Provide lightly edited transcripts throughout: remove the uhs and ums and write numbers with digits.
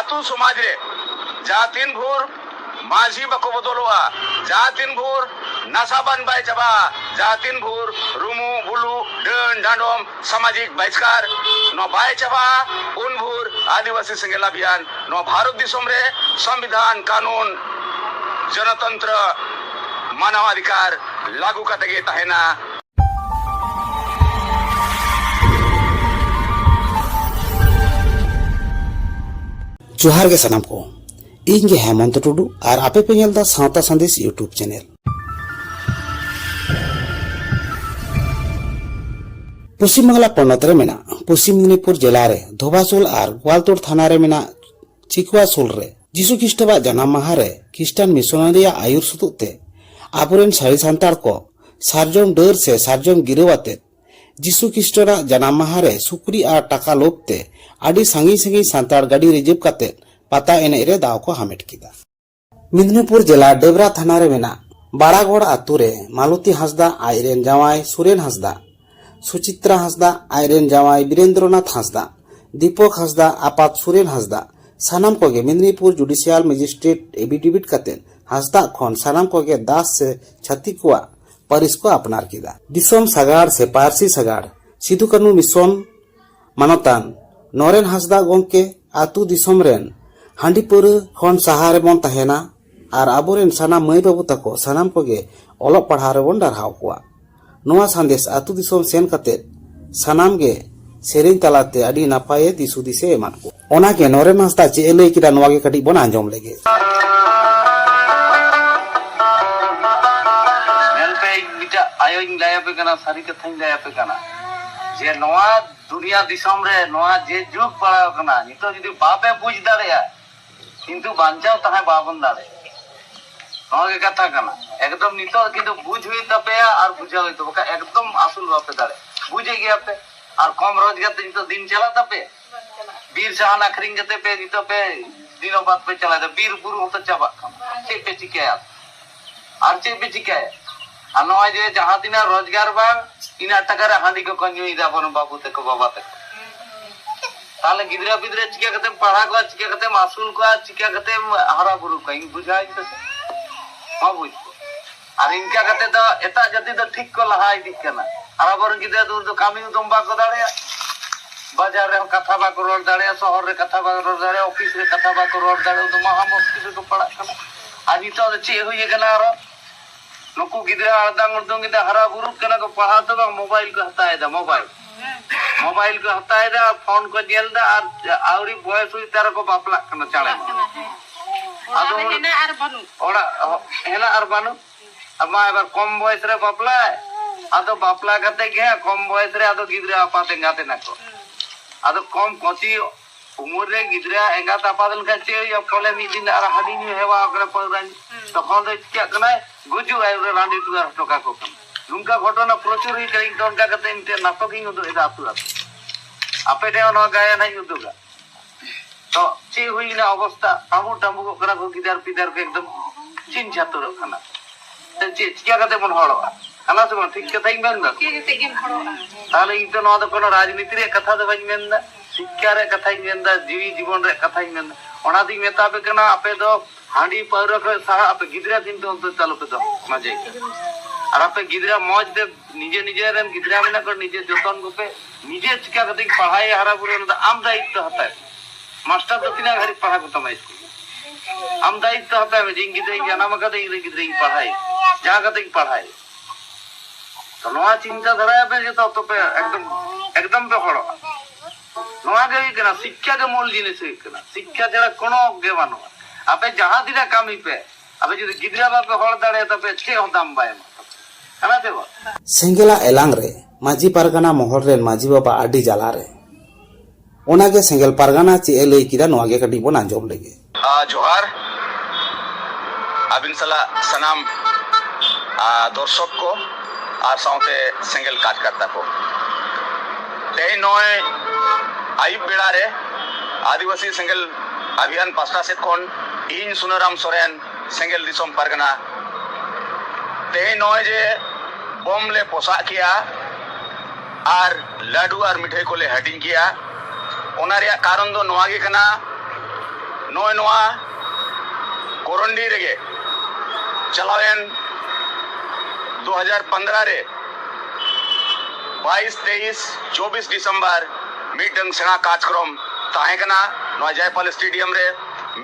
आतु समाज रे जहाँ तीन भोर माझी बको बदलवा जहाँ तीन भोर नासाबान बाय चबा जहाँ तीन भोर रुमु बुलु डन डांडोम सामाजिक बहिष्कार नो बाय चबा उन भोर आदिवासी सेंगेल अभियान नो भारत दिसोम रे संविधान कानून जनतंत्र मानवाधिकार लागू कतेगे तहेना। जोहार के सनाम को ᱤᱧ ᱜᱮ ᱦᱮᱢᱚᱱᱛ ᱴᱩᱰᱩ ᱟᱨ ᱟᱯᱮ ᱯᱮ ᱧᱮᱞ ᱫᱟ ᱥᱟᱶᱛᱟ ᱥᱟᱸᱫᱮᱥ ᱤᱭᱩᱴᱩᱵ ᱪᱮᱱᱮᱞ। पश्चिम बंगला पन्नत रे मेना पश्चिम मेदिनीपुर जिला रे धोबासोल और ग्वालतोड़ थाना रे मेना चिकुआसोल रे जीसु ख्रिस्टवा जन्म माह रे ख्रिस्टान मिशनरी आयुर सुतुते आबोरेन सारी सान्ताड़ को सारजम डर से सारजम गिरवाते जीसु ख्रिस्टरा जन्म माह रे सुक्री और टाका लोभते आडी सांगी सांगी सान्ताड़ गाड़ी रिजर्व काते पता एने रे दाव को हामेट किदा। मेदिनीपुर जिला डेबरा थाना रे मेना बाड़ागोड़ आतु रे मालती हांसदा आयरेन जावाई सुरेन हांसदा सुचित्रा हांसदा आयरेन जावाई बीरेंद्रनाथ हांसदा दीपक हांसदा आपात सुरेन हांसदा सानाम कोगे मेदिनीपुर जुडिशियल मजिस्ट्रेट एफिडेविट काते हांसदा खन सानाम कोगे दास से छत्तीकुआ परिस को अपनार किदा। दिसोम सागाड़ से पारसी सागाड़ सिधु कानू मिशन मानतान नरेन हांसदा गोंके आतु दिसोम रेन हांडी पुरु खन साहा रे बन तहेना और आबोरेन सानाम माई बाबू तको सानाम कोगे ओलग पढ़ा रे बन डारहाव कोआ। नोआ संदेश आतु दिसोम सेन काते सानाम गे सेरेन तलाते आडी नापाये दिसुदिसे एमान को ओना के नरेन हांसदा चे लई किदा नोआ गे कटी बन आंजम लेगे। नेलपे बिटा आयोइन लाया पे कना सारी कथाइन लाया पे कना जे नोआ दुनिया दिसोम रे नोआ जे जुग पड़ा कना नितो जदि बापे बुझ दाड़ेया किंतु बांचाव तहां बाबन दाड़े नोआ के कथा कना एकदम नितो किंतु बुझ हुई तपेया और बुझा हुई तो बका एकदम आसुल बापे दाड़े बुझे गया पे और कम रोजगार ते नितो दिन चला तपे बीर साहन आखरिंग गते पे नितो पे दिनों बाद पे चला दे बीर बुरु होता चाबा चे पे चिकाया और चे पे चिकाया नोआ जे जहां तिना रोजगार बा ina takara handi ko konyu ida bon babu te ko baba te ताले गिदरा बिदरा चिका कते पढ़ा को चिका कते मासूल को चिका कते हरा बुरु को इन बुझाई तो हां बुझ और इनका कते तो एता जति तो ठीक को लहाई दिकना हरा बर गिदरा दूर तो कामी तुम बा को दाड़े बाजार रे कथा बा को रोड दाड़े शहर रे कथा बा रोड दाड़े ऑफिस रे कथा बा को रोड दाड़े तो महा मुश्किल को पड़ा कना आज तो चे हुई गना रो नुकु गिदरा आदांग उर्दुंग गिदा हरा बुरु कना को पढ़ा तो मोबाइल को हटाए दा मोबाइल को हटाए दा फोन को जेल दा और आउरी बॉयस हुई तार को बापला कना चाले आदो हेना आर बानु ओड़ा हेना आर बानु अमा एबार कम बॉयस रे बापला आदो बापला कते के कम बॉयस रे आदो गिदरा आपाते गाते नको आदो कम कोती उमर रे गिदरा एंगा तापादन का चे या कोले मी दिन आर हडी नि हेवा ओकरे पररान तखन दे क्या कना गुजु आइरे रांडी तुआ टोका को नुंका घटना प्रचुर ही कहीं तो उनका कहते इनते नाटक ही उदो इदा आतुरा आपे टे नो गाया नहीं उदोगा तो ची हुई ना अवस्था आबू टामू को करा को गिदार पिदार के एकदम चिन छातर खाना ते ची क्या कहते मन हड़ो खाना से ठीक कथा ही मेनदा के कहते गेम हड़ो ताले इ तो नो तो कोनो राजनीति रे कथा दो बज मेनदा शिक्षा रे कथा ही मेनदा जीवी जीवन रे कथा ही मेनदा ओना दी मेता पे कना आपे दो हांडी पाउर के सारा आपे गिदरा दिन तो चालू पे दो मजे और आपे गिदरा मौज दे निजे निजे रेन गिदरा में कर निजे जतन को पे निजे चिका कते पढ़ाई हरा बुरे न आम दायित्व होता है मास्टर तो तिना घरी पढ़ा को तमाई आम दायित्व होता है जिन गिदरा जन्म कते गिदरा पढ़ाई जा कते पढ़ाई तो नोआ चिंता धरा पे जे तो पे एकदम पे हड़ो नोआ के कना शिक्षा के मूल जिनिस कना शिक्षा जरा कोनो के मानो आपे जहां दिना कामी पे अबे जो गिदरा बापे हड़ दाड़े तो पे छे होताम बाय खाना देबो सेंगेला एलांग रे माजी पारगाना मोहर रे माजी बाबा आडी जाला रे ओना के सेंगेल पारगाना चे लई किदा नोआ के कटी बन आंजम लेगे। जोहार अबिन सला सनाम दर्शक को और साउते सेंगेल कार्यकर्ता को ते नय आयुब बेड़ा रे आदिवासी सेंगेल अभियान पास्टा से कोन इन सुनराम सोरेन सेंगेल दिसोम पारगना ते नय जे बम ले पोसा किया और लाडू और मिठाई को ले हटिंग किया ओना रे कारण दो नोआ गे कना नॉय नोआ कोरंडी रेगे चलावेन 2015 रे 22, 23, 24 डिसेंबर मीटिंग सेना कार्यक्रम ताहेकना नोआ जयपाल स्टेडियम रे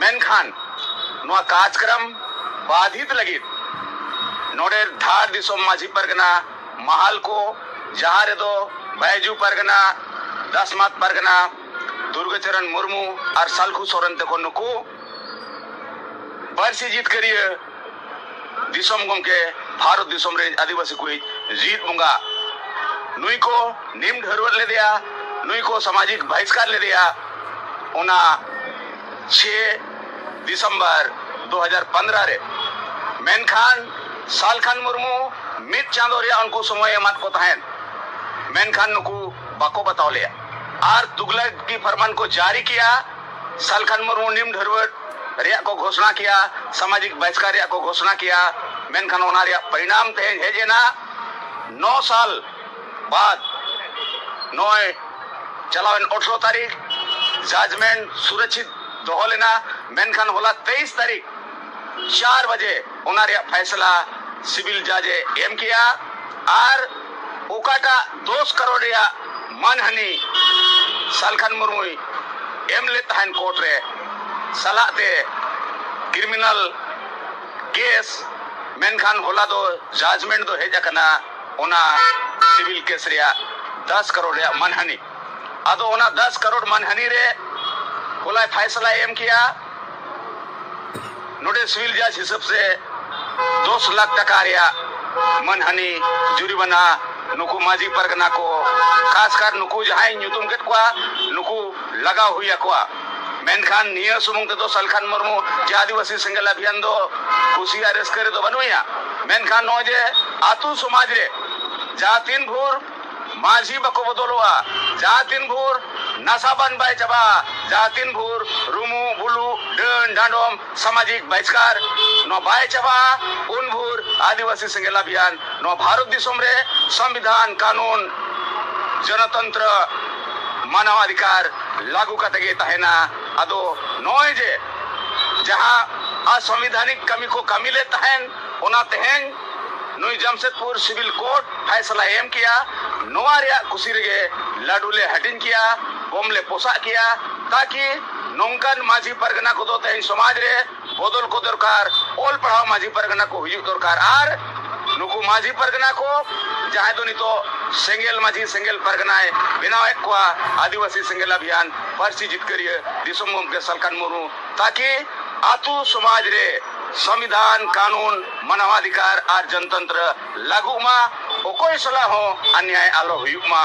मेनखान नोआ कार्यक्रम बाधित लगित नोडे धार दिसोम माझी परगना महाल को जहाँ रे दो बैजू परगना दसमत परगना दुर्गचरण मुर्मू और सालखु सोरेन तक नुकु बरसी जीत करिए दिसोम गमके भारत दिसोम रे आदिवासी को जीत मुंगा नुई को निम ढरवत ले दिया नुई को सामाजिक बहिष्कार ले दिया उना 6 दिसंबर 2015 रे मेनखान सालखान मुर्मू मित चांदो रे उनको समय मत को तहन मेनखान नुकु बाको बताओ लिया और तुगलक की फरमान को जारी किया सालखान मुर्मू निम ढरवत रिया को घोषणा किया सामाजिक बहिष्कार रिया को घोषणा किया मेनखान ओना रिया परिणाम थे हेजेना 9 साल बाद 9 चलावन 18 तारीख जजमेंट सुरक्षित दोहो लेना मेनखान होला 23 तारीख 4 बजे ओना रिया फैसला सिविल जजे एम किया और ओकाटा 2 करोड़ रिया मानहानि सालखान मुर्मू एम ले तहन कोर्ट रे सलाते क्रिमिनल केस मेनखान होला दो जजमेंट दो हेजा कना ओना सिविल केस रिया 10 करोड़ रिया मानहानि अदो ओना 10 करोड़ मानहानि रे होला फैसला एम किया नोडे सिविल जज हिसाब से 2 लाख टका रिया मानहानि जुर्माना नुकु माजी परगना को खासकर नुकु जहां नुतुम केट को नुकु लगा हुई को मेनखान निया सुमुंग तो सालखान मुर्मू जे आदिवासी सेंगल अभियान दो खुशिया रस्कर दो बनुया मेनखान नो जे आतु समाज रे जातिन भूर माझी बको बदलवा जातिन भूर नसाबन बाय चबा जातिन भूर रुमु बुलु डन डांडोम सामाजिक बहिष्कार नो बाय चबा उन भूर आदिवासी सेंगल अभियान नो भारत दिसोम रे संविधान कानून जनतंत्र मानवाधिकार लागू कतगे तहना अदो नोय जे जहां असंवैधानिक कमी को कमी ले तहन ओना तहन नुई जमशेदपुर सिविल कोर्ट फैसला एम किया नोआ रिया कुसी रेगे लाडूले हटिन किया बोमले पोसा किया ताकि नौकन माझी परगना को दो तहन समाज रे बदल को दरकार ओल पढ़ाओ माझी परगना को हुई दरकार आर नुकु माझी परगना को जहां दो तो सेंगेल माझी सेंगेल परगनाए बिना एक को आदिवासी सेंगेल अभियान पर्ची जीत करिए दिसोम के सालखान मुर्मू ताकि आतु समाज रे संविधान कानून मानवाधिकार और जनतंत्र लागू मा ओकोई सलाह हो अन्याय आलो हुयुक मा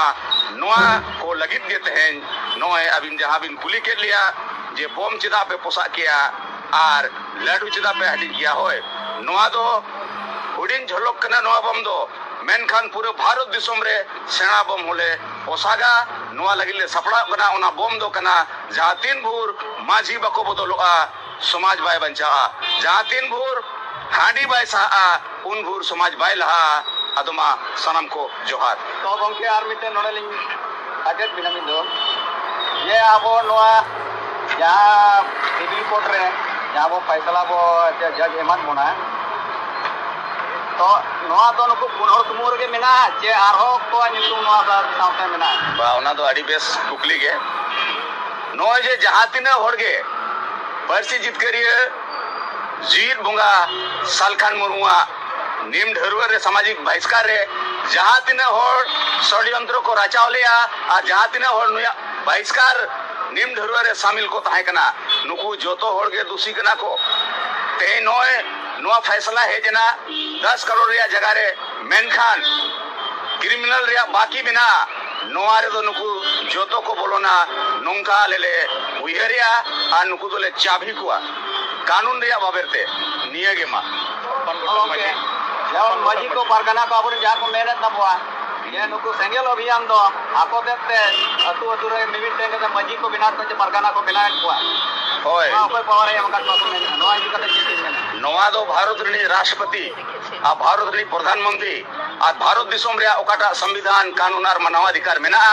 नोआ को लगित देते हैं नोए अबिन जहां बिन कुली के लिया जे बोम चिदा पे पोसा किया और लाडू चिदा पे हटी किया होए नोआ दो हुडिन झलक कना नोआ बम दो मेनखान पूरे भारत दिसोम रे सेना बम होले पोसागा नोआ लगिले सपड़ा कना ओना बम दो कना जहां 3 भूर माझी बको बदलुआ समाज बाय बंचा जहां 3 भूर हांडी बाय सा उन भूर समाज बाय लहा अदमा सनम को जोहार तो गमके आर मिटे नोडलिंग अगत बिनामिन दो ये आबो नोआ या सिविल कोर्ट रे या वो फैसला बो जज एमान बोना तो नोआ तो नुकु पुनर तुमुर के मेना जे आरहो को नितु नोआ साउते मेना बा ओना दो अडी बेस कुकली के नो जे जहां तिना होड़गे पर्ची जीत करिए जीत बुंगा सालखान मुर्मुआ निम ढरवर रे सामाजिक बहिष्कार रे जहां तिना होड़ षड्यंत्र को रचाव लिया और जहां तिना होड़ नुया बहिष्कार निम ढरवर रे शामिल को ताहे कना नुकु जोतो होड़गे दूसरी कना को ते नोए नोआ फैसला है जना 10 करोड़ रिया जगह रे मेनखान क्रिमिनल रिया बाकी बिना नोआ रे दो नुकु जोतो को बोलो ना नोंका लेले उयरिया आ नुकु दोले चाबी कुआ कानून रिया बाबेरते नियगे मा जब मजी को परगना को अपन जा को मेहनत न हुआ ये नुकु सेंगेल अभियान दो आपो देखते अतु अतु रे मिमिट टेंगे तो मजी को बिना तो परगना को बिना हुआ होय कोई पावर है हमका तो में नोआ जी का जीत नोआ दो भारत रे राष्ट्रपति आ भारत रे प्रधानमंत्री आ भारत दिसोम रे ओकाटा संविधान कानून और मानवाधिकार मेना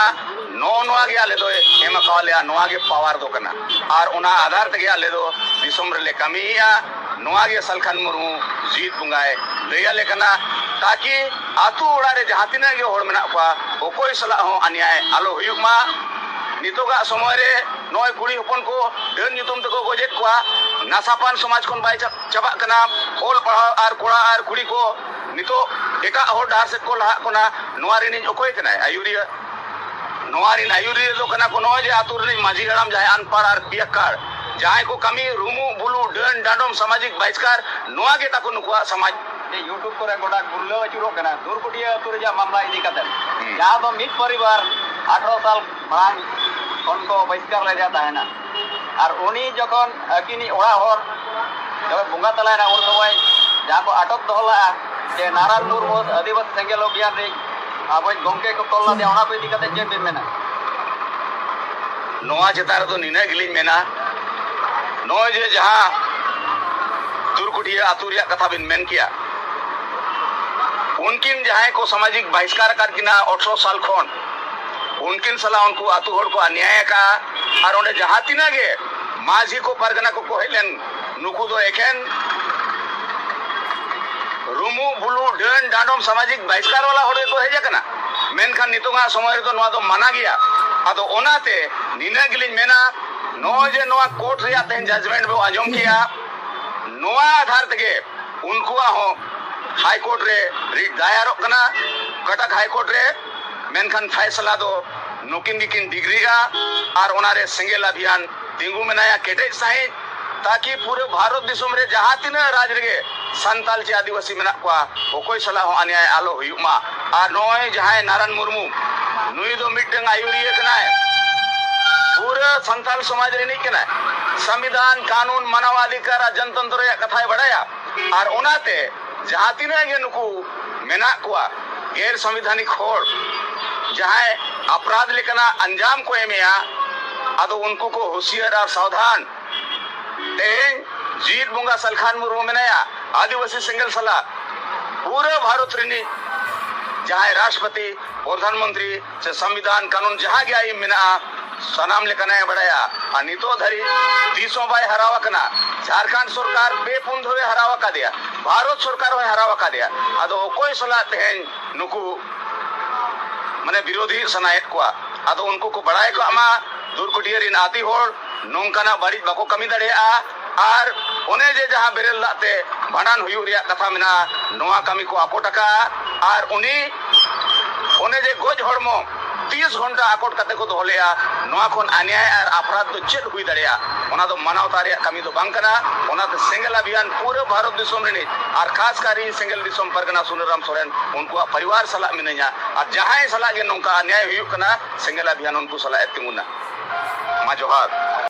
नोआ गे आले दो एम कावले नोआ गे पावर दो कना और उना आधार तगे आले दो दिसोम रे कमिया नोआ गे सलखान मुर्मू जीत बुंगाए लैयाले कना ताकि आतु ओड़ा रे जहां तिना गे होड़ मेना पा ओकोय सला हो अन्याय आलो हुयुक मा नितोगा समय रे नय कुड़ी हपन को डन नितुम तको गोजेत कोआ नासापान समाज कोन बाय चाबा कना ओल पढ़ाव और कोड़ा और कुड़ी को नितो एका हो डार से को लहा कोना नोआरी नि ओकोय कना आयुरिया नोआरी आयुरिया दो कना को नय जे आतु रे माजी हराम जाय अनपढ़ और पियक्कार जहां को कमी रूमू बुलू डन डांडोम सामाजिक बहिष्कार नोआ गे ताको नुकुआ समाज यूट्यूब करे गोटा गुरलो अचुरो कना दुरकुटिया अतु रे मामला इदी कते जहां दो मित परिवार 18 साल मांग उनको बहिष्कार ले जाता है ना और उनी जखन अकिनी ओड़ा हर जब बुंगा तलायना उन समय जहां को अटक दोहला जे नारायण मुर्मू आदिवासी सेंगेल अभियान रे अब गंके को तोला दे ओना को इदी कते जे बिन मेना नोआ चेतार तो निने गिलिन मेना नोय जे जहां दुरकुटिया आतु रे कथा बिन मेन किया उनकिन जहां को सामाजिक बहिष्कार कर किना 18 साल खन उनकिन सला उनको आतु होड़ को अन्याय का और उन्हें जहां तिना गे माझी को परगना को कहलेन नुकु दो एकेन रूमू बुलू डन डांडोम सामाजिक बहिष्कार वाला होड़ को हेजे कना मेनखान नितोगा समय रे तो नोआ दो माना गया आदो ओनाते निना गिलिन मेना नो जे नोआ कोर्ट रे तेन जजमेंट बो आजम किया नोआ आधार तगे उनको हो हाई कोर्ट रे रिट दायरो कना कटक हाई कोर्ट रे मेनखान फैसला दो नुकिन गिकिन डिग्री का और ओनारे सिंगल अभियान तिंगु मेनाया केटे साई ताकि पूरे भारत दिसम रे जहां तिना राज रे संताल चे आदिवासी मेना को ओकोय सला हो अन्याय आलो हुयुमा और नोय जहां नारायण मुर्मू नुई दो मिटंग आयुरिया कनाय पूरे संताल समाज रे नहीं कनाय संविधान कानून मानवाधिकार जनतंत्र रे कथाय बड़ाया और ओनाते जहां तिना गे नुकु मेना को गैर संविधानिक होड़ जहां अपराध लेकना अंजाम को एमेया आदो उनको को होशियार और सावधान तेन जीत बुंगा सलखान मुर्मू मेनाया आदिवासी सिंगल सला पूरे भारत रे जहां राष्ट्रपति प्रधानमंत्री से संविधान कानून जहां गया मेना सनाम लेकना बड़ाया और नितो धरी 30 बाय हरावा कना झारखंड सरकार बेपुन धोवे हरावा का दिया भारत सरकार होय हरावा का दिया आदो कोई सला तेन नुकु माने विरोधी सनायत को आदो उनको को बड़ाई को अमा दुरकुटिया रे नाती होड़ नोंकाना बाड़ी बाको कमी दड़ेया और ओने जे जहां बेरेल लाते भांडान हुयु रिया कथा मेना नोआ कमी को आको टका और उनी ओने जे गोज हड़मो 30 घंटा आकोट कते को दोलेया नोआ कोन अन्याय और अपराध तो चेत हुई दड़ेया ओना दो मानवता रे कमी तो बांग कना ओना तो सिंगल अभियान पूरे भारत दिसोम रे और खास करी सिंगल दिसोम परगना सुनराम सोरेन उनको परिवार सला मिनया और जहां सला गे नोका अन्याय हुयु कना सिंगल अभियान उनको सला एतिमुना मा जोहार।